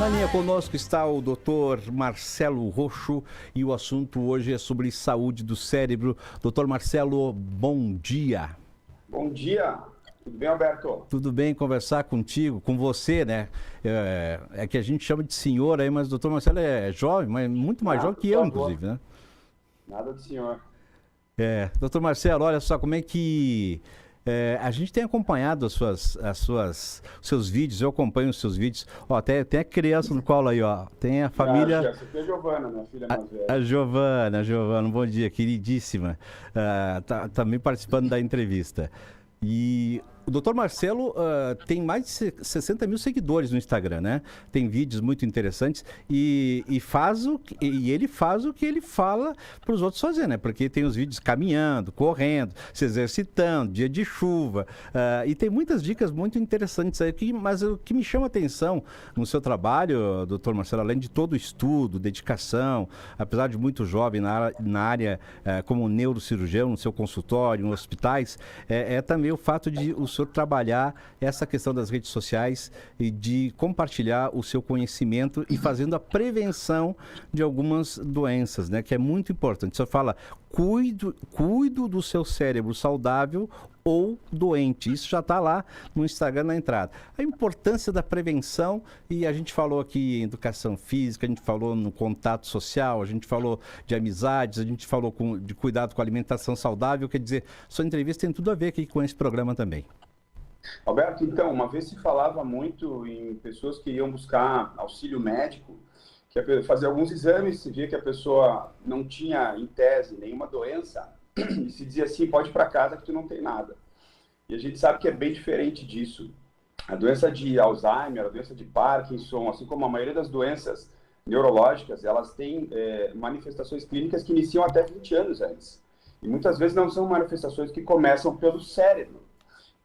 Na linha conosco está o Dr. Marcelo Rocho e o assunto hoje é sobre saúde do cérebro. Dr. Marcelo, bom dia. Bom dia, tudo bem, Alberto? Tudo bem conversar contigo, com você, né? É que a gente chama de senhor aí, mas o Dr. Marcelo é jovem, mas muito mais jovem Por que eu, favor, inclusive, né? nada do senhor. Dr. Marcelo, olha só como é que a gente tem acompanhado os seus vídeos, eu acompanho os seus vídeos. Ó, tem a criança no colo aí, ó. Tem a família. Essa aqui é a Giovana, minha filha mais A velha. Giovana, bom dia, queridíssima. Tá também participando da entrevista. E o Dr. Marcelo tem mais de 60 mil seguidores no Instagram, né? Tem vídeos muito interessantes e ele faz o que ele fala para os outros fazer, né? Porque tem os vídeos caminhando, correndo, se exercitando, dia de chuva. E tem muitas dicas muito interessantes aí. Mas o que me chama a atenção no seu trabalho, Dr. Marcelo, além de todo o estudo, dedicação, apesar de muito jovem na área como neurocirurgião, no seu consultório, em hospitais, é também o fato de o senhor trabalhar essa questão das redes sociais e de compartilhar o seu conhecimento e fazendo a prevenção de algumas doenças, né? Que é muito importante. O senhor fala, cuido do seu cérebro saudável ou doente. Isso já está lá no Instagram na entrada. A importância da prevenção, e a gente falou aqui em educação física, a gente falou no contato social, a gente falou de amizades, a gente falou de cuidado com a alimentação saudável, quer dizer, sua entrevista tem tudo a ver aqui com esse programa também. Alberto, então, uma vez se falava muito em pessoas que iam buscar auxílio médico, que fazer alguns exames, se via que a pessoa não tinha, em tese, nenhuma doença, e se dizia assim, pode ir para casa que tu não tem nada. E a gente sabe que é bem diferente disso. A doença de Alzheimer, a doença de Parkinson, assim como a maioria das doenças neurológicas, elas têm manifestações clínicas que iniciam até 20 anos antes. E muitas vezes não são manifestações que começam pelo cérebro.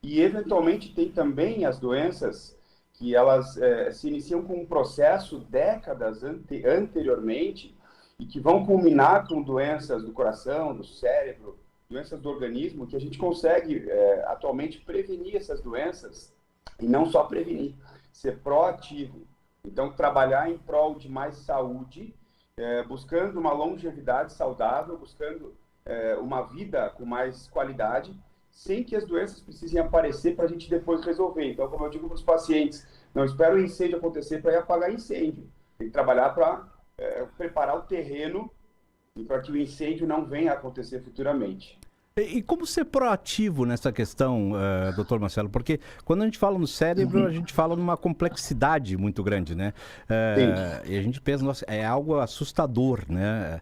E, eventualmente, tem também as doenças que elas se iniciam com um processo décadas anteriormente e que vão culminar com doenças do coração, do cérebro, doenças do organismo, que a gente consegue atualmente prevenir essas doenças e não só prevenir, ser proativo. Então, trabalhar em prol de mais saúde, buscando uma longevidade saudável, buscando uma vida com mais qualidade, sem que as doenças precisem aparecer para a gente depois resolver. Então, como eu digo para os pacientes, não espera o incêndio acontecer para ir apagar incêndio. Tem que trabalhar para preparar o terreno e para que o incêndio não venha a acontecer futuramente. E como ser proativo nessa questão, doutor Marcelo? Porque quando a gente fala no cérebro, a gente fala numa complexidade muito grande, né? Sim. E a gente pensa, nossa, é algo assustador, né?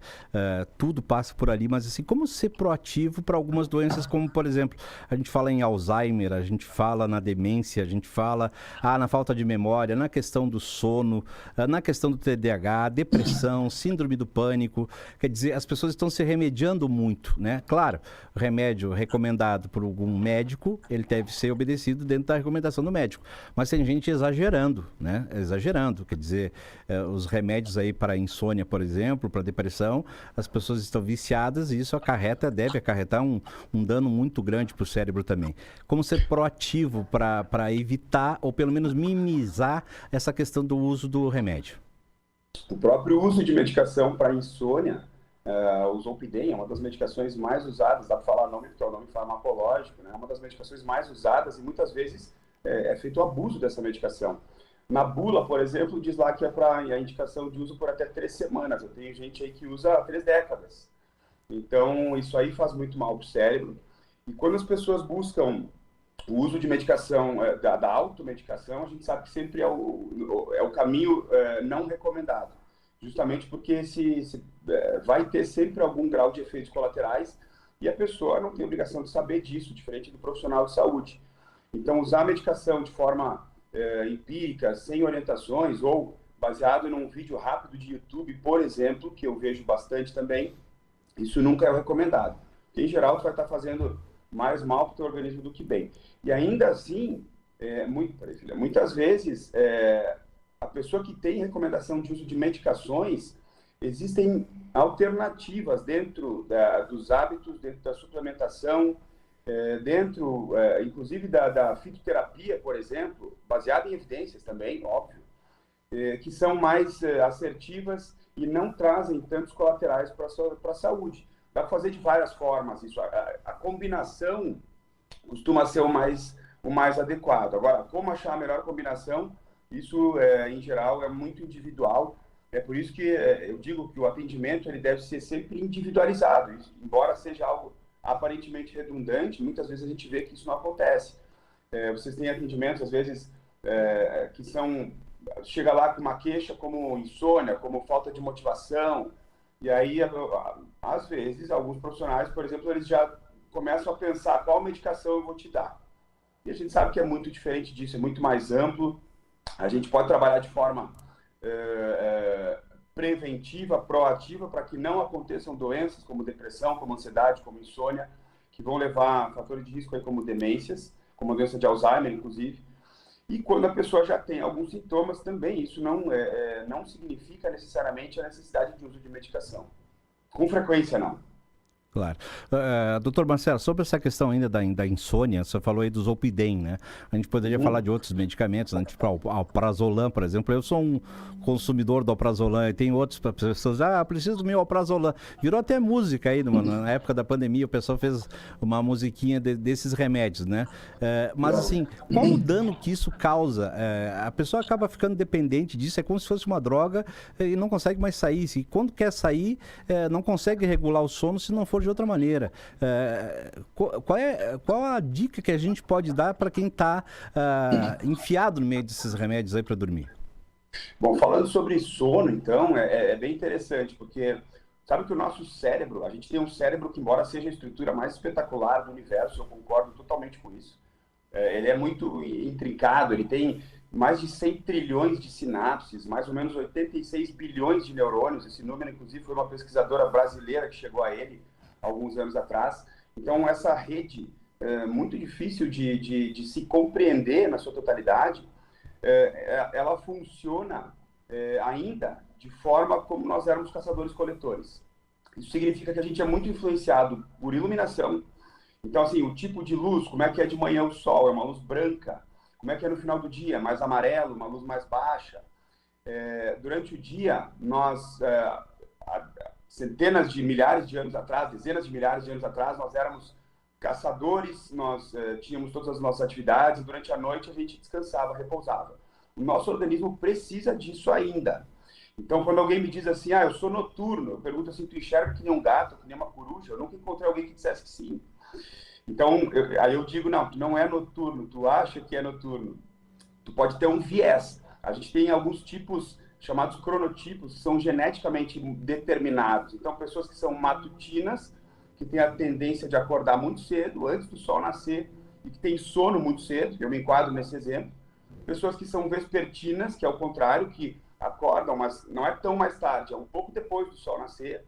Tudo passa por ali, mas assim, como ser proativo para algumas doenças, como, por exemplo, a gente fala em Alzheimer, a gente fala na demência, a gente fala na falta de memória, na questão do sono, na questão do TDAH, depressão, síndrome do pânico. Quer dizer, as pessoas estão se remediando muito, né? Claro, remédio recomendado por algum médico, ele deve ser obedecido dentro da recomendação do médico. Mas tem gente exagerando, né? Exagerando. Quer dizer, os remédios aí para insônia, por exemplo, para depressão, as pessoas estão viciadas e isso deve acarretar um dano muito grande para o cérebro também. Como ser proativo para evitar ou pelo menos minimizar essa questão do uso do remédio? O próprio uso de medicação para insônia, o Zolpidem é uma das medicações mais usadas, dá para falar nome porque é o nome farmacológico, né? É uma das medicações mais usadas e muitas vezes é feito abuso dessa medicação. Na bula, por exemplo, diz lá que é para a indicação de uso por até 3 semanas. Eu tenho gente aí que usa há 3 décadas. Então, isso aí faz muito mal para o cérebro. E quando as pessoas buscam o uso de medicação, da automedicação, a gente sabe que sempre é o caminho não recomendado. Justamente porque vai ter sempre algum grau de efeitos colaterais e a pessoa não tem obrigação de saber disso, diferente do profissional de saúde. Então, usar a medicação de forma empírica, sem orientações, ou baseado num vídeo rápido de YouTube, por exemplo, que eu vejo bastante também, isso nunca é recomendado. Em geral, tu vai estar fazendo mais mal para o teu organismo do que bem. E ainda assim, muitas vezes, a pessoa que tem recomendação de uso de medicações, existem alternativas dentro dos hábitos, dentro da suplementação, dentro, inclusive, da fitoterapia, por exemplo, baseada em evidências também, óbvio, que são mais assertivas e não trazem tantos colaterais para a saúde. Dá para fazer de várias formas isso. A combinação costuma ser o mais adequado. Agora, como achar a melhor combinação, isso, em geral, é muito individual. É por isso que eu digo que o atendimento ele deve ser sempre individualizado. Isso, embora seja algo aparentemente redundante, muitas vezes a gente vê que isso não acontece. Vocês têm atendimentos, às vezes, que são... Chega lá com uma queixa como insônia, como falta de motivação, e aí, às vezes, alguns profissionais, por exemplo, eles já começam a pensar qual medicação eu vou te dar. E a gente sabe que é muito diferente disso, é muito mais amplo. A gente pode trabalhar de forma preventiva, proativa, para que não aconteçam doenças como depressão, como ansiedade, como insônia, que vão levar a fatores de risco aí como demências, como a doença de Alzheimer, inclusive. E quando a pessoa já tem alguns sintomas também, isso não significa necessariamente a necessidade de uso de medicação. Com frequência, não. Claro. Doutor Marcelo, sobre essa questão ainda da insônia, você falou aí do Zolpidem, né? A gente poderia falar de outros medicamentos, né? Tipo alprazolam, por exemplo. Eu sou um consumidor do alprazolam e tem outras pessoas, preciso do meu alprazolam. Virou até música aí, na época da pandemia, o pessoal fez uma musiquinha desses remédios, né? Mas assim, qual o dano que isso causa? A pessoa acaba ficando dependente disso, é como se fosse uma droga e não consegue mais sair. E quando quer sair, não consegue regular o sono se não for de outra maneira. Qual a dica que a gente pode dar para quem está enfiado no meio desses remédios aí para dormir? Bom, falando sobre sono, então, é bem interessante, porque sabe que o nosso cérebro, a gente tem um cérebro que, embora seja a estrutura mais espetacular do universo, eu concordo totalmente com isso. Ele é muito intrincado, ele tem mais de 100 trilhões de sinapses, mais ou menos 86 bilhões de neurônios. Esse número, inclusive, foi uma pesquisadora brasileira que chegou a ele alguns anos atrás. Então, essa rede muito difícil de se compreender na sua totalidade, ela funciona ainda de forma como nós éramos caçadores-coletores. Isso significa que a gente é muito influenciado por iluminação. Então, assim, o tipo de luz, como é que é de manhã o sol? É uma luz branca. Como é que é no final do dia? Mais amarelo, uma luz mais baixa. Durante o dia, nós... centenas de milhares de anos atrás, dezenas de milhares de anos atrás, nós éramos caçadores, nós tínhamos todas as nossas atividades, e durante a noite a gente descansava, repousava. O nosso organismo precisa disso ainda. Então, quando alguém me diz assim, eu sou noturno, eu pergunto assim, tu enxerga que nem um gato, que nem uma coruja? Eu nunca encontrei alguém que dissesse que sim. Então, aí eu digo, não, tu não é noturno, tu acha que é noturno. Tu pode ter um viés. A gente tem alguns tipos chamados cronotipos, são geneticamente determinados. Então, pessoas que são matutinas, que têm a tendência de acordar muito cedo, antes do sol nascer, e que têm sono muito cedo, eu me enquadro nesse exemplo. Pessoas que são vespertinas, que é o contrário, que acordam, mas não é tão mais tarde, é um pouco depois do sol nascer,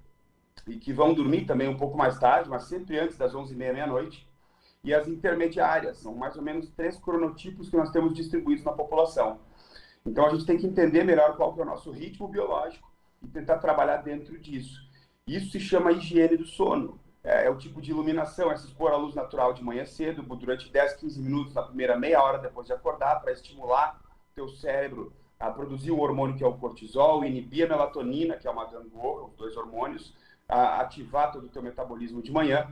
e que vão dormir também um pouco mais tarde, mas sempre antes das 11h30, meia-noite. E as intermediárias, são mais ou menos 3 cronotipos que nós temos distribuídos na população. Então, a gente tem que entender melhor qual que é o nosso ritmo biológico e tentar trabalhar dentro disso. Isso se chama higiene do sono. É o tipo de iluminação, é se expor à luz natural de manhã cedo, durante 10, 15 minutos, na primeira meia hora depois de acordar, para estimular o teu cérebro a produzir um hormônio que é o cortisol, inibir a melatonina, que é uma gangorra, os 2 hormônios, a ativar todo o teu metabolismo de manhã.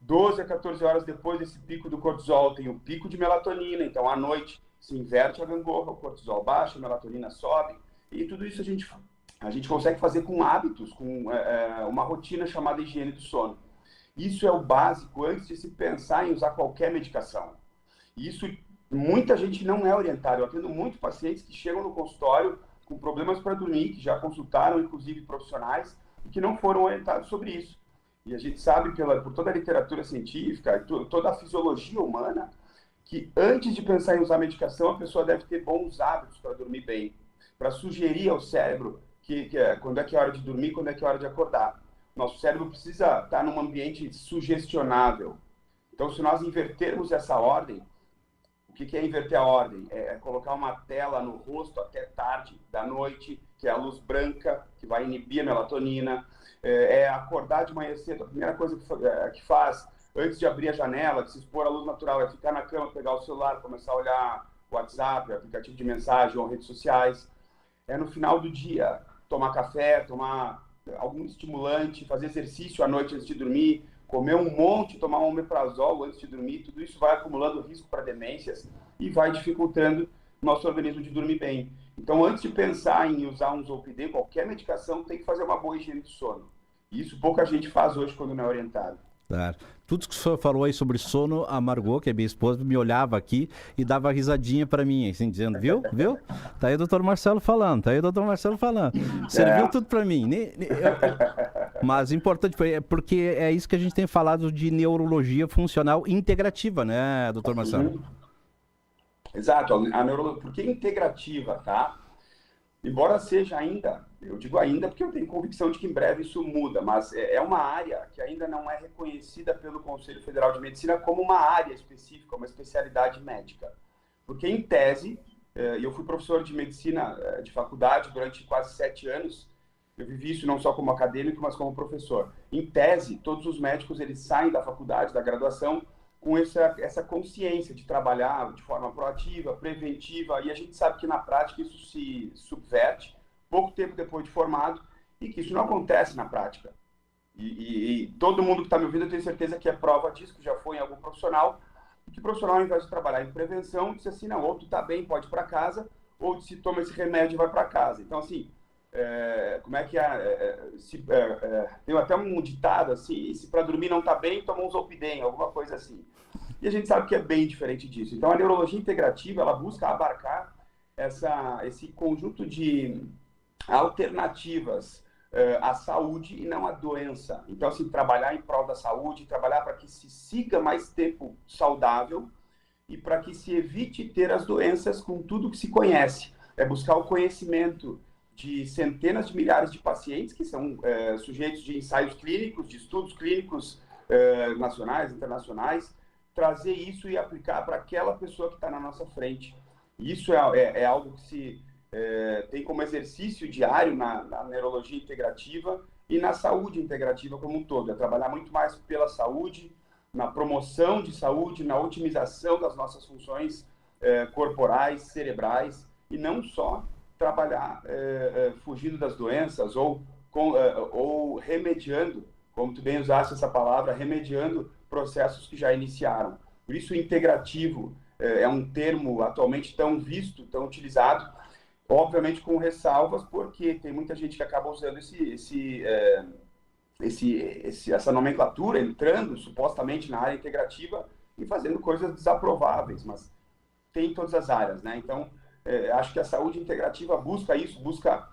12 a 14 horas depois desse pico do cortisol, tem o pico de melatonina, então à noite se inverte a gangorra, o cortisol baixa, a melatonina sobe, e tudo isso a gente consegue fazer com hábitos, com uma rotina chamada higiene do sono. Isso é o básico antes de se pensar em usar qualquer medicação. Isso, muita gente não é orientada. Eu atendo muitos pacientes que chegam no consultório com problemas para dormir, que já consultaram, inclusive, profissionais, e que não foram orientados sobre isso. E a gente sabe, por toda a literatura científica, toda a fisiologia humana, que antes de pensar em usar medicação, a pessoa deve ter bons hábitos para dormir bem, para sugerir ao cérebro quando é que é hora de dormir, quando é que é hora de acordar. Nosso cérebro precisa estar num ambiente sugestionável. Então, se nós invertermos essa ordem, o que é inverter a ordem? É colocar uma tela no rosto até tarde da noite, que é a luz branca, que vai inibir a melatonina. É acordar de manhã cedo. A primeira coisa que faz, antes de abrir a janela, de se expor à luz natural, é ficar na cama, pegar o celular, começar a olhar o WhatsApp, o aplicativo de mensagem ou redes sociais. é no final do dia tomar café, tomar algum estimulante, fazer exercício à noite antes de dormir, comer um monte, tomar um omeprazol antes de dormir, tudo isso vai acumulando risco para demências e vai dificultando nosso organismo de dormir bem. Então, antes de pensar em usar um Zolpidem, qualquer medicação tem que fazer uma boa higiene do sono. E isso pouca gente faz hoje quando não é orientado. Claro. Tudo que o senhor falou aí sobre sono, a Margot, que é minha esposa, me olhava aqui e dava risadinha para mim, assim, dizendo, viu? Tá aí o doutor Marcelo falando, Serviu tudo para mim. Mas importante, porque é isso que a gente tem falado de neurologia funcional integrativa, né, doutor Marcelo? Exato, a neurologia, porque integrativa, tá? Embora seja ainda, eu digo ainda porque eu tenho convicção de que em breve isso muda, mas é uma área que ainda não é reconhecida pelo Conselho Federal de Medicina como uma área específica, uma especialidade médica. Porque, em tese, eu fui professor de medicina de faculdade durante quase 7 anos, eu vivi isso não só como acadêmico, mas como professor. Em tese, todos os médicos eles saem da faculdade, da graduação, com essa consciência de trabalhar de forma proativa, preventiva, e a gente sabe que na prática isso se subverte pouco tempo depois de formado e que isso não acontece na prática. E todo mundo que está me ouvindo, eu tenho certeza que é prova disso, que já foi em algum profissional, e que o profissional, ao invés de trabalhar em prevenção, disse assim, não, ou tu está bem, pode ir para casa, ou se toma esse remédio e vai para casa. Então, assim, como é que tem até um ditado assim, se para dormir não está bem, toma um Zolpidem, alguma coisa assim. E a gente sabe que é bem diferente disso. Então a neurologia integrativa, ela busca abarcar esse conjunto de alternativas à saúde e não à doença. Então, assim, trabalhar em prol da saúde, trabalhar para que se siga mais tempo saudável e para que se evite ter as doenças com tudo que se conhece. É buscar o conhecimento de centenas de milhares de pacientes que são sujeitos de ensaios clínicos, de estudos clínicos nacionais, internacionais, trazer isso e aplicar para aquela pessoa que está na nossa frente. Isso é algo que se tem como exercício diário na neurologia integrativa e na saúde integrativa como um todo. É trabalhar muito mais pela saúde, na promoção de saúde, na otimização das nossas funções corporais, cerebrais, e não só trabalhar fugindo das doenças ou remediando, como tu bem usaste essa palavra, remediando processos que já iniciaram. Por isso, integrativo é um termo atualmente tão visto, tão utilizado, obviamente com ressalvas, porque tem muita gente que acaba usando essa nomenclatura, entrando supostamente na área integrativa e fazendo coisas desaprováveis, mas tem em todas as áreas, né? Então, acho que a saúde integrativa busca isso, busca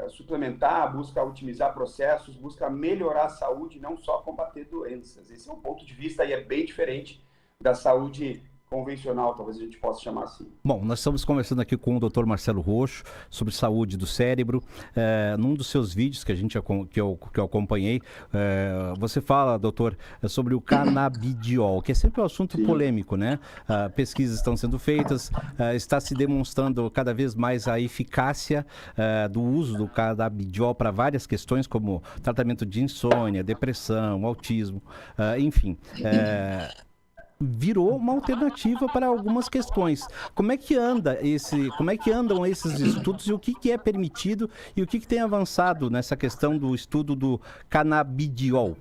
suplementar, busca otimizar processos, busca melhorar a saúde, não só combater doenças. Esse é um ponto de vista e é bem diferente da saúde convencional, talvez a gente possa chamar assim. Bom, nós estamos conversando aqui com o Dr. Marcelo Roxo sobre saúde do cérebro. Num dos seus vídeos que eu acompanhei, você fala, doutor, sobre o canabidiol, que é sempre um assunto polêmico, né? Pesquisas estão sendo feitas, está se demonstrando cada vez mais a eficácia do uso do canabidiol para várias questões, como tratamento de insônia, depressão, autismo, enfim. Virou uma alternativa para algumas questões. Como é que andam esses estudos e o que é permitido e o que tem avançado nessa questão do estudo do canabidiol?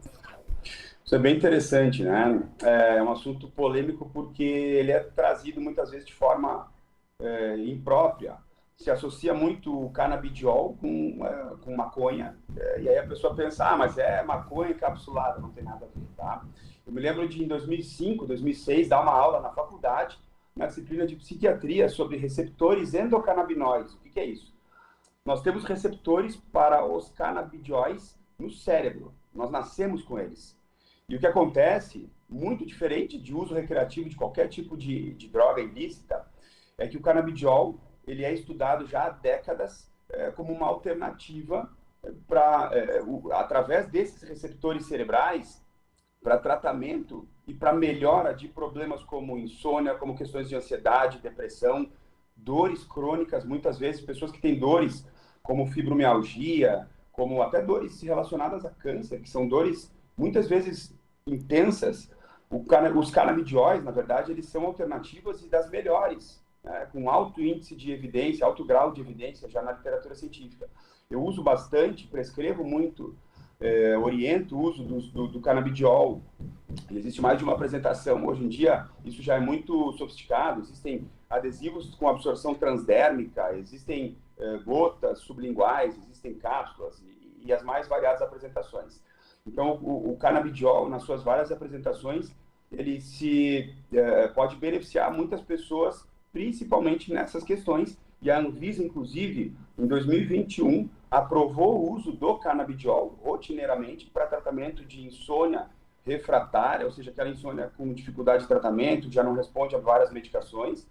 Isso é bem interessante, né? É um assunto polêmico porque ele é trazido muitas vezes de forma imprópria. Se associa muito o canabidiol com maconha, e aí a pessoa pensa, mas é maconha encapsulada, não tem nada a ver, tá? Eu me lembro de, em 2005, 2006, dar uma aula na faculdade, na disciplina de psiquiatria, sobre receptores endocannabinoides. O que é isso? Nós temos receptores para os canabidióis no cérebro. Nós nascemos com eles. E o que acontece, muito diferente de uso recreativo de qualquer tipo de droga ilícita, é que o canabidiol ele é estudado já há décadas como uma alternativa através desses receptores cerebrais, para tratamento e para melhora de problemas como insônia, como questões de ansiedade, depressão, dores crônicas, muitas vezes pessoas que têm dores como fibromialgia, como até dores relacionadas a câncer, que são dores muitas vezes intensas. Os canabidióis, na verdade, eles são alternativas e das melhores com alto índice de evidência, alto grau de evidência já na literatura científica. Eu uso bastante, prescrevo muito, oriento o uso do canabidiol. Existe mais de uma apresentação. Hoje em dia, isso já é muito sofisticado. Existem adesivos com absorção transdérmica, existem gotas sublinguais, existem cápsulas e as mais variadas apresentações. Então, o canabidiol, nas suas várias apresentações, ele pode beneficiar muitas pessoas, principalmente nessas questões. E a Anvisa, inclusive, em 2021, aprovou o uso do canabidiol rotineiramente para tratamento de insônia refratária, ou seja, aquela insônia com dificuldade de tratamento, já não responde a várias medicações,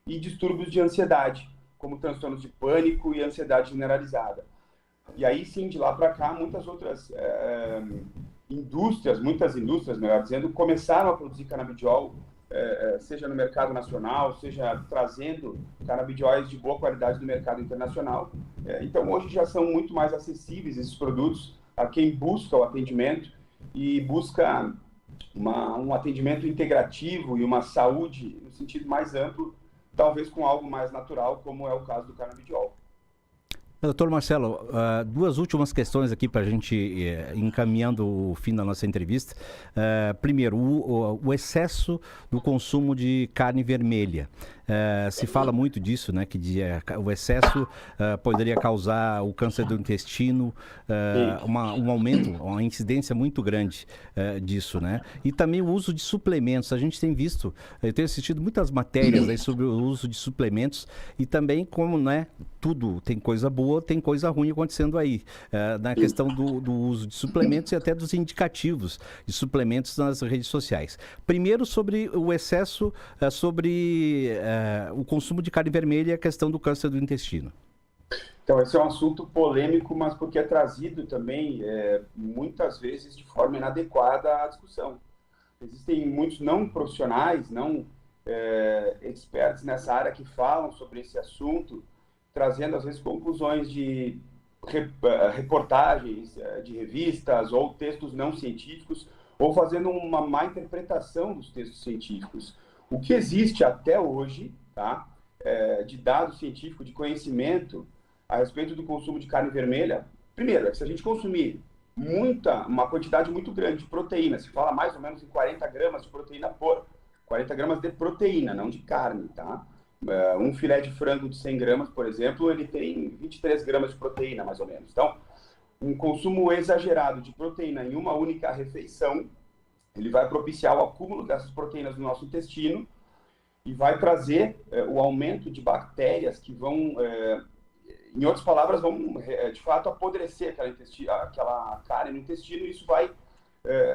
e distúrbios de ansiedade, como transtornos de pânico e ansiedade generalizada. E aí, sim, de lá para cá, muitas outras muitas indústrias, melhor dizendo, começaram a produzir canabidiol, seja no mercado nacional, seja trazendo canabidióis de boa qualidade do mercado internacional. Então, hoje já são muito mais acessíveis esses produtos a quem busca o atendimento e busca um atendimento integrativo e uma saúde no sentido mais amplo, talvez com algo mais natural, como é o caso do canabidiol. Doutor Marcelo, duas últimas questões aqui para a gente ir encaminhando o fim da nossa entrevista. Primeiro, o excesso do consumo de carne vermelha. Se fala muito disso, né? Que o excesso poderia causar o câncer do intestino, um aumento, uma incidência muito grande disso, né? E também o uso de suplementos. A gente tem visto, eu tenho assistido muitas matérias aí sobre o uso de suplementos e também como, né? Tudo tem coisa boa, tem coisa ruim acontecendo aí, na questão do uso de suplementos e até dos indicativos de suplementos nas redes sociais. Primeiro, sobre o excesso, sobre o consumo de carne vermelha e a questão do câncer do intestino. Então, esse é um assunto polêmico, mas porque é trazido também, muitas vezes, de forma inadequada à discussão. Existem muitos não profissionais, não experts nessa área que falam sobre esse assunto, trazendo, às vezes, conclusões de reportagens de revistas ou textos não científicos, ou fazendo uma má interpretação dos textos científicos. O que existe até hoje, tá, de dado científico, de conhecimento a respeito do consumo de carne vermelha, primeiro, é que se a gente consumir uma quantidade muito grande de proteína, se fala mais ou menos em 40 gramas de proteína 40 gramas de proteína, não de carne, tá? Um filé de frango de 100 gramas, por exemplo, ele tem 23 gramas de proteína, mais ou menos. Então, um consumo exagerado de proteína em uma única refeição, ele vai propiciar o acúmulo dessas proteínas no nosso intestino e vai trazer o aumento de bactérias que vão, em outras palavras, vão, de fato, apodrecer aquela carne no intestino, e isso vai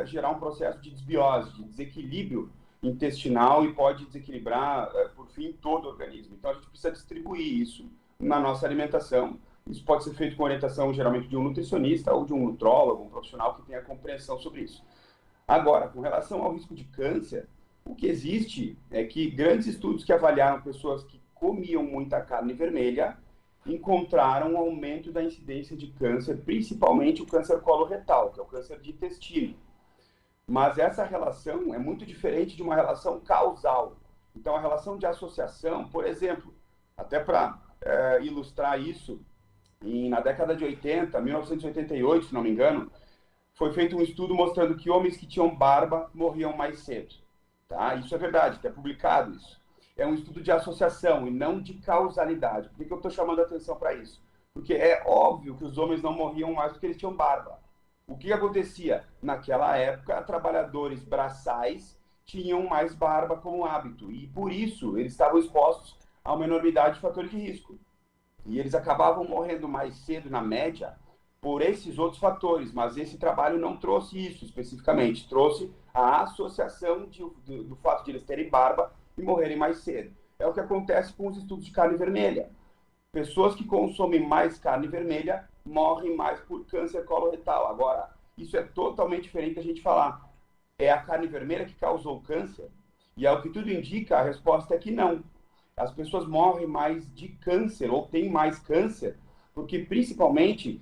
gerar um processo de desbiose, de desequilíbrio intestinal, e pode desequilibrar, por fim, todo o organismo. Então, a gente precisa distribuir isso na nossa alimentação. Isso pode ser feito com orientação, geralmente, de um nutricionista ou de um nutrólogo, um profissional que tenha compreensão sobre isso. Agora, com relação ao risco de câncer, o que existe é que grandes estudos que avaliaram pessoas que comiam muita carne vermelha encontraram um aumento da incidência de câncer, principalmente o câncer coloretal, que é o câncer de intestino. Mas essa relação é muito diferente de uma relação causal. Então, a relação de associação, por exemplo, até para ilustrar isso, na década de 80, 1988, se não me engano, foi feito um estudo mostrando que homens que tinham barba morriam mais cedo. Tá? Isso é verdade, está publicado isso. É um estudo de associação e não de causalidade. Por que eu estou chamando a atenção para isso? Porque é óbvio que os homens não morriam mais porque eles tinham barba. O que acontecia? Naquela época, trabalhadores braçais tinham mais barba como hábito, e por isso eles estavam expostos a uma enormidade de fatores de risco. E eles acabavam morrendo mais cedo, na média, por esses outros fatores, mas esse trabalho não trouxe isso especificamente, trouxe a associação do fato de eles terem barba e morrerem mais cedo. É o que acontece com os estudos de carne vermelha. Pessoas que consomem mais carne vermelha morrem mais por câncer coloretal. Agora, isso é totalmente diferente da gente falar. É a carne vermelha que causou o câncer? E ao que tudo indica, a resposta é que não. As pessoas morrem mais de câncer, ou têm mais câncer, porque principalmente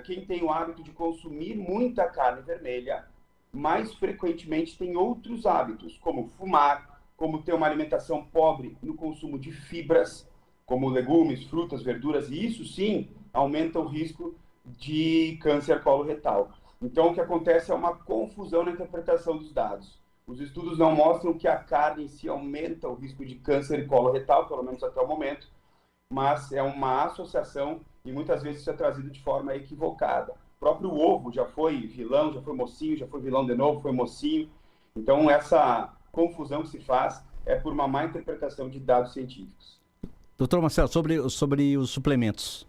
quem tem o hábito de consumir muita carne vermelha, mais frequentemente tem outros hábitos, como fumar, como ter uma alimentação pobre no consumo de fibras, como legumes, frutas, verduras, e isso sim aumenta o risco de câncer coloretal. Então, o que acontece é uma confusão na interpretação dos dados. Os estudos não mostram que a carne em si aumenta o risco de câncer coloretal, pelo menos até o momento, mas é uma associação e muitas vezes isso é trazido de forma equivocada. O próprio ovo já foi vilão, já foi mocinho, já foi vilão de novo, foi mocinho. Então, essa confusão que se faz é por uma má interpretação de dados científicos. Doutor Marcelo, sobre os suplementos.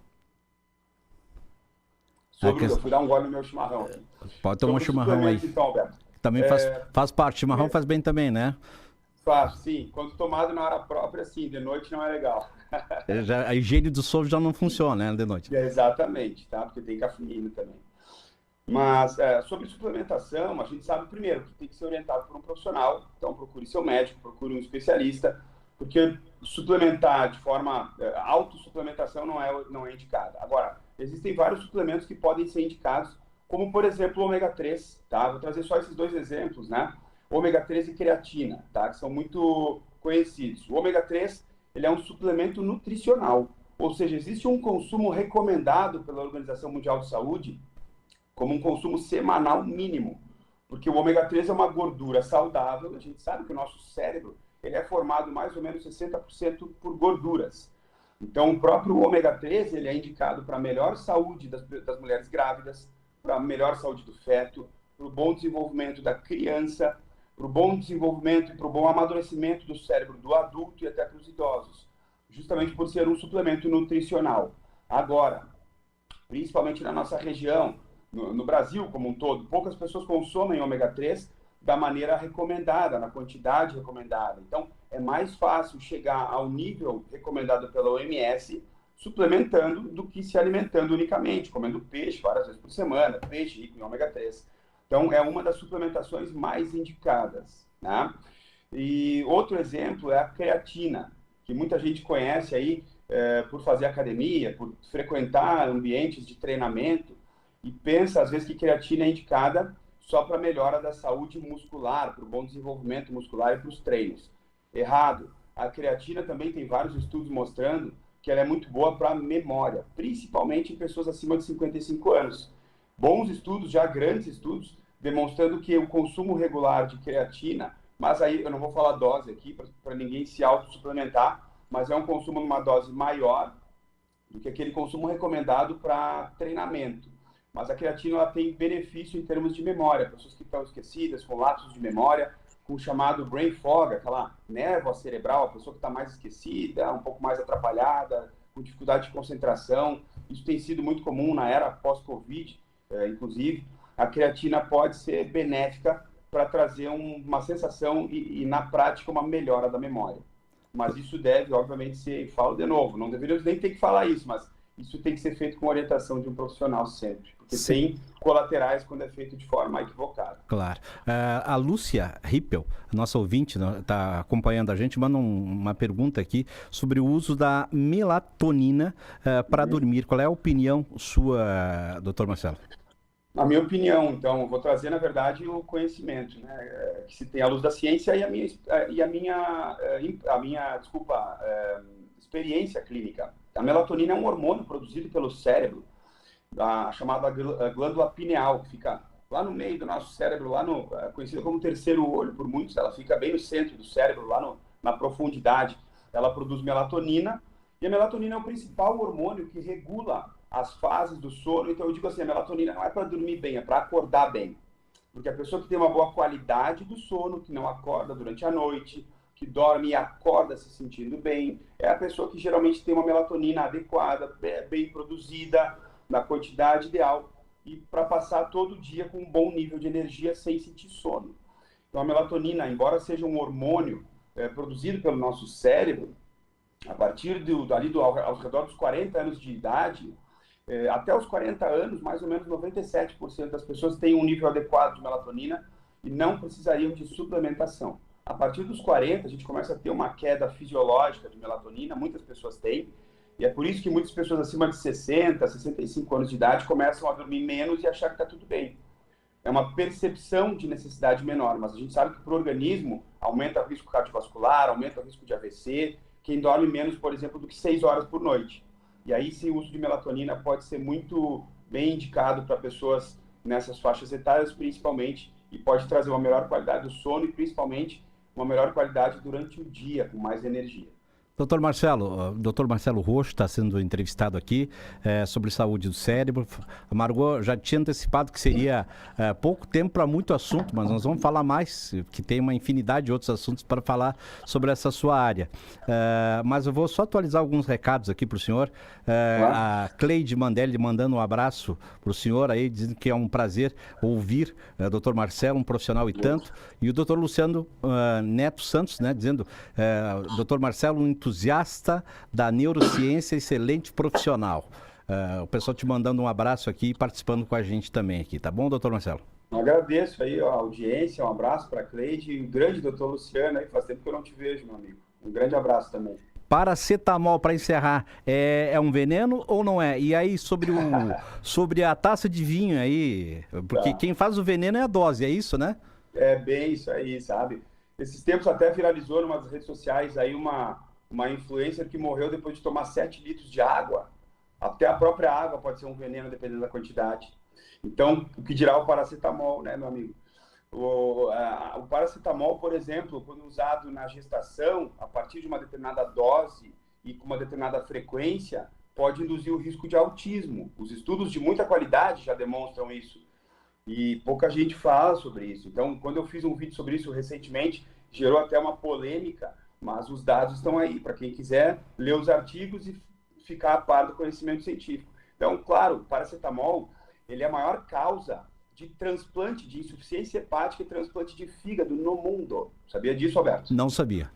Eu fui dar um gole no meu chimarrão aqui. Pode tomar um chimarrão aí. Então, Alberto. Também faz parte. Chimarrão faz bem também, né? Faz, sim. Quando tomado na hora própria, sim. De noite não é legal. A higiene do sono já não funciona, né? De noite. Exatamente, tá? Porque tem cafeína também. Mas sobre suplementação, a gente sabe primeiro que tem que ser orientado por um profissional. Então, procure seu médico, procure um especialista, porque suplementar de forma autossuplementação não é indicada. Agora, existem vários suplementos que podem ser indicados, como, por exemplo, o ômega 3, tá? Vou trazer só esses dois exemplos, né? Ômega 3 e creatina, tá? Que são muito conhecidos. O ômega 3, ele é um suplemento nutricional, ou seja, existe um consumo recomendado pela Organização Mundial de Saúde como um consumo semanal mínimo, porque o ômega 3 é uma gordura saudável. A gente sabe que o nosso cérebro ele é formado mais ou menos 60% por gorduras. Então, o próprio ômega 3 ele é indicado para a melhor saúde das mulheres grávidas, para a melhor saúde do feto, para o bom desenvolvimento da criança, para o bom desenvolvimento e para o bom amadurecimento do cérebro do adulto e até para os idosos, justamente por ser um suplemento nutricional. Agora, principalmente na nossa região, no Brasil como um todo, poucas pessoas consomem ômega 3 da maneira recomendada, na quantidade recomendada. Então, é mais fácil chegar ao nível recomendado pela OMS suplementando do que se alimentando unicamente, comendo peixe várias vezes por semana, peixe rico em ômega 3. Então, é uma das suplementações mais indicadas, né? E outro exemplo é a creatina, que muita gente conhece aí por fazer academia, por frequentar ambientes de treinamento, e pensa, às vezes, que creatina é indicada só para a melhora da saúde muscular, para o bom desenvolvimento muscular e para os treinos. Errado. A creatina também tem vários estudos mostrando que ela é muito boa para a memória, principalmente em pessoas acima de 55 anos. Bons estudos, já grandes estudos, demonstrando que o consumo regular de creatina, mas aí eu não vou falar dose aqui para ninguém se autossuplementar, mas é um consumo numa dose maior do que aquele consumo recomendado para treinamento. Mas a creatina ela tem benefício em termos de memória, pessoas que estão esquecidas, com lapsos de memória, com o chamado brain fog, aquela névoa cerebral, a pessoa que está mais esquecida, um pouco mais atrapalhada, com dificuldade de concentração. Isso tem sido muito comum na era pós-Covid, inclusive. A creatina pode ser benéfica para trazer uma sensação e, na prática, uma melhora da memória. Mas isso deve, obviamente, ser, falo de novo, não deveríamos nem ter que falar isso, mas isso tem que ser feito com orientação de um profissional sempre, porque tem colaterais quando é feito de forma equivocada. Claro. A Lúcia Rippel, nossa ouvinte, está acompanhando a gente, manda uma pergunta aqui sobre o uso da melatonina para dormir. Qual é a opinião sua, doutor Marcelo? A minha opinião, então, eu vou trazer, na verdade, o conhecimento, né, que se tem à luz da ciência e a minha experiência clínica. A melatonina é um hormônio produzido pelo cérebro, a chamada glândula pineal, que fica lá no meio do nosso cérebro, conhecida como terceiro olho por muitos. Ela fica bem no centro do cérebro, lá na profundidade. Ela produz melatonina, e a melatonina é o principal hormônio que regula as fases do sono. Então eu digo assim, a melatonina não é para dormir bem, é para acordar bem. Porque a pessoa que tem uma boa qualidade do sono, que não acorda durante a noite, que dorme e acorda se sentindo bem, é a pessoa que geralmente tem uma melatonina adequada, bem produzida, na quantidade ideal, e para passar todo dia com um bom nível de energia sem sentir sono. Então a melatonina, embora seja um hormônio produzido pelo nosso cérebro, a partir ao redor dos 40 anos de idade, até os 40 anos, mais ou menos 97% das pessoas têm um nível adequado de melatonina e não precisariam de suplementação. A partir dos 40, a gente começa a ter uma queda fisiológica de melatonina, muitas pessoas têm, e é por isso que muitas pessoas acima de 60, 65 anos de idade começam a dormir menos e achar que está tudo bem. é uma percepção de necessidade menor, mas a gente sabe que para o organismo aumenta o risco cardiovascular, aumenta o risco de AVC, quem dorme menos, por exemplo, do que 6 horas por noite. E aí sim, o uso de melatonina pode ser muito bem indicado para pessoas nessas faixas etárias, principalmente, e pode trazer uma melhor qualidade do sono e, principalmente, uma melhor qualidade durante o dia, com mais energia. Doutor Marcelo Roxo está sendo entrevistado aqui sobre saúde do cérebro. A Margot já tinha antecipado que seria pouco tempo para muito assunto, mas nós vamos falar mais, que tem uma infinidade de outros assuntos para falar sobre essa sua área. Mas eu vou só atualizar alguns recados aqui para o senhor. Claro. A Cleide Mandelli mandando um abraço para o senhor aí, dizendo que é um prazer ouvir doutor Marcelo, um profissional e tanto. E o doutor Luciano Neto Santos, né, dizendo, doutor Marcelo, um entusiasta da neurociência, excelente profissional. O pessoal te mandando um abraço aqui e participando com a gente também aqui, tá bom, doutor Marcelo? Eu agradeço aí a audiência, um abraço para a Cleide e o grande doutor Luciano, aí faz tempo que eu não te vejo, meu amigo. Um grande abraço também. Paracetamol, para encerrar, é um veneno ou não é? E aí, sobre a taça de vinho aí, porque quem faz o veneno é a dose, é isso, né? É bem isso aí, sabe? Esses tempos até viralizou em umas redes sociais aí uma influencer que morreu depois de tomar 7 litros de água. Até a própria água pode ser um veneno, dependendo da quantidade. Então, o que dirá o paracetamol, né, meu amigo? O paracetamol, por exemplo, quando usado na gestação, a partir de uma determinada dose e com uma determinada frequência, pode induzir o risco de autismo. Os estudos de muita qualidade já demonstram isso. E pouca gente fala sobre isso. Então, quando eu fiz um vídeo sobre isso recentemente, gerou até uma polêmica, mas os dados estão aí, para quem quiser ler os artigos e ficar a par do conhecimento científico. Então, claro, o paracetamol, ele é a maior causa de transplante de insuficiência hepática e transplante de fígado no mundo. Sabia disso, Alberto? Não sabia.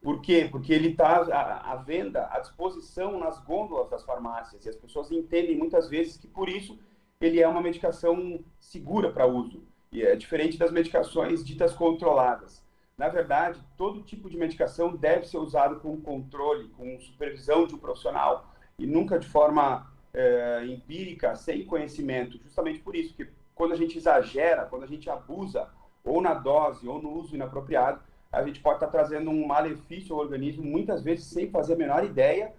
Por quê? Porque ele está à venda, à disposição nas gôndolas das farmácias. E as pessoas entendem muitas vezes que, por isso, ele é uma medicação segura para uso. E é diferente das medicações ditas controladas. Na verdade, todo tipo de medicação deve ser usado com controle, com supervisão de um profissional. E nunca de forma empírica, sem conhecimento. Justamente por isso que quando a gente exagera, quando a gente abusa, ou na dose, ou no uso inapropriado, a gente pode estar trazendo um malefício ao organismo, muitas vezes sem fazer a menor ideia,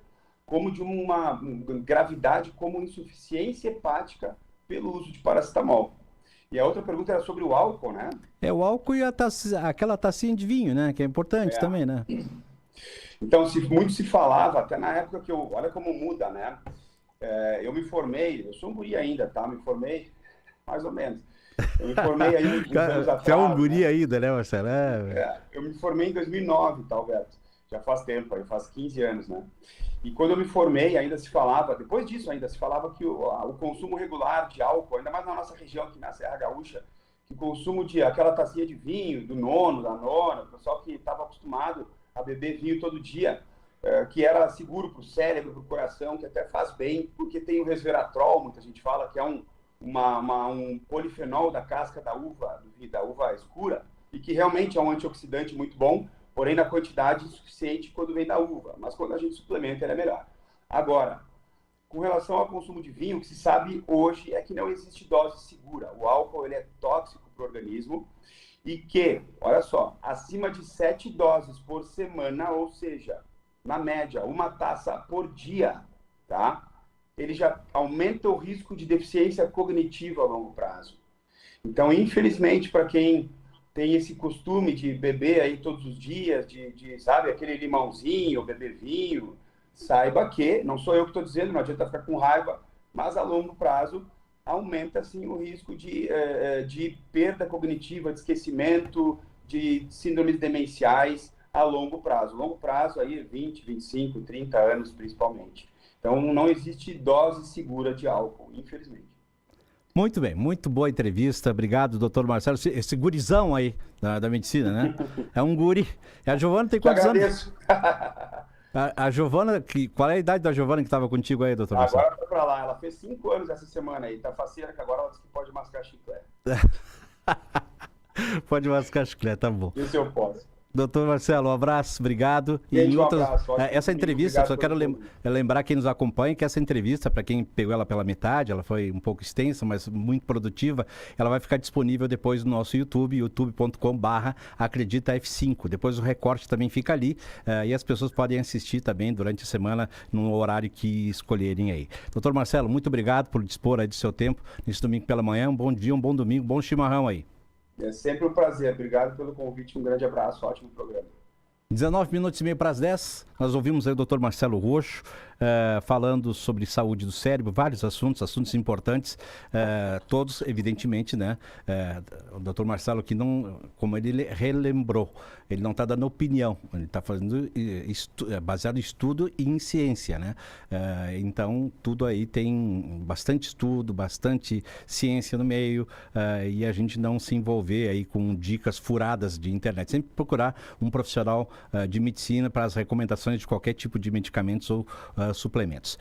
como de uma gravidade, como insuficiência hepática pelo uso de paracetamol. E a outra pergunta era sobre o álcool, né? O álcool e aquela tacinha de vinho, né? Que é importante também, né? Então, muito se falava, até na época que olha como muda, né? Eu me formei, eu sou um guri ainda, tá? Me formei, mais ou menos. Eu me formei aí uns anos atrás. Você é um guri ainda, né, Marcelo? Eu me formei em 2009, tá, Alberto? Já faz tempo, aí faz 15 anos, né? E quando eu me formei, ainda se falava, depois disso ainda se falava que o consumo regular de álcool, ainda mais na nossa região, aqui na Serra Gaúcha, que o consumo de aquela tacinha de vinho, do nono, da nona, o pessoal que estava acostumado a beber vinho todo dia, que era seguro para o cérebro, para o coração, que até faz bem, porque tem o resveratrol, muita gente fala que é um polifenol da casca da uva escura, e que realmente é um antioxidante muito bom, porém na quantidade insuficiente quando vem da uva, mas quando a gente suplementa ele é melhor. Agora, com relação ao consumo de vinho, o que se sabe hoje é que não existe dose segura. O álcool ele é tóxico para o organismo e que, olha só, acima de 7 doses por semana, ou seja, na média, uma taça por dia, tá? Ele já aumenta o risco de deficiência cognitiva a longo prazo. Então, infelizmente, para quem tem esse costume de beber aí todos os dias, sabe, aquele limãozinho, beber vinho, saiba que, não sou eu que estou dizendo, não adianta ficar com raiva, mas a longo prazo aumenta, sim, o risco de perda cognitiva, de esquecimento, de síndromes demenciais a longo prazo. Longo prazo aí 20, 25, 30 anos, principalmente. Então, não existe dose segura de álcool, infelizmente. Muito bem, muito boa entrevista. Obrigado, doutor Marcelo. Esse gurizão aí da medicina, né? É um guri. A Giovana tem quantos anos? A Giovana, qual é a idade da Giovana que estava contigo aí, doutor Marcelo? Agora foi pra lá. Ela fez 5 anos essa semana aí. Tá faceira que agora ela disse que pode mascar chiclete. Pode mascar chiclete, tá bom. Isso eu posso. Doutor Marcelo, um abraço, obrigado. Gente, um abraço. Essa entrevista, só quero pelo lembrar quem nos acompanha que essa entrevista, para quem pegou ela pela metade, ela foi um pouco extensa, mas muito produtiva, ela vai ficar disponível depois no nosso YouTube, youtube.com/acredita F5. Depois o recorte também fica ali e as pessoas podem assistir também durante a semana no horário que escolherem aí. Doutor Marcelo, muito obrigado por dispor aí do seu tempo nesse domingo pela manhã. Um bom dia, um bom domingo, bom chimarrão aí. É sempre um prazer. Obrigado pelo convite. Um grande abraço. Ótimo programa. 19 minutos e meio para as 10, nós ouvimos aí o Dr. Marcelo Roxo falando sobre saúde do cérebro, vários assuntos importantes, todos, evidentemente, né? O Dr. Marcelo que não, como ele relembrou, ele não está dando opinião, ele está fazendo baseado em estudo e em ciência, né? Então, tudo aí tem bastante estudo, bastante ciência no meio, e a gente não se envolver aí com dicas furadas de internet, sempre procurar um profissional de medicina para as recomendações de qualquer tipo de medicamentos ou suplementos.